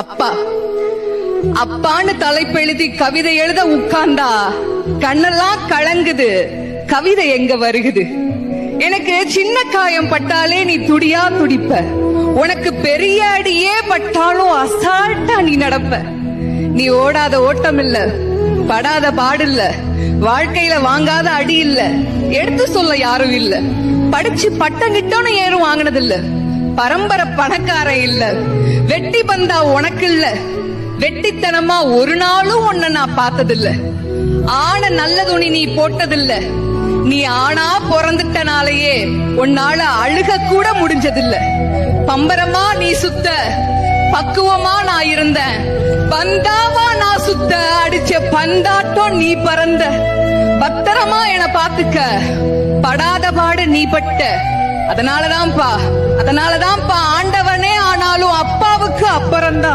அப்பா அப்பான்னு தலைப்பெழுதி கவிதை எழுத உட்கார்ந்தா கண்ணெல்லாம் கலங்குது, கவிதை எங்க வருகுது. எனக்கு சின்ன காயம் பட்டாலே நீ துடியா துடிப்ப, உனக்கு பெரிய அடியே பட்டாலும் அசால்ட்டா நீ நடப்ப. நீ ஓடாத ஓட்டம் இல்ல, படாத பாடு இல்ல, வாழ்க்கையில வாங்காத அடி இல்ல, எடுத்து சொல்ல யாரும் இல்ல. படிச்சு பட்டம் கிட்டோன்னு ஏறும் வாங்கினது இல்ல, பரம்பரை பணக்காரன் இல்ல, வெட்டி பந்தா உனக்கு இல்ல, வெட்டித்தனமா ஒரு நாளும் உன்னை நான் பார்த்ததில்ல. ஆன நல்ல துணி நீ போட்டதில்ல, நீ ஆனா பிறந்துட்டனாலேயே உன்னால அழுக கூட முடிஞ்சதில்ல. பம்பரமா நீ சுத்த, பக்குவமா நான் இருந்தேன், பந்தாவா நான் சுத்த, அடிச்ச பந்தாட்டம் நீ பறந்த. பத்திரமா என பாத்துக்க, படாத பாடு நீ பட்ட. அதனாலதான்ப்பா ஆண்டவனே ஆனாலும் அப்பாவுக்கு அப்புறம்தான்.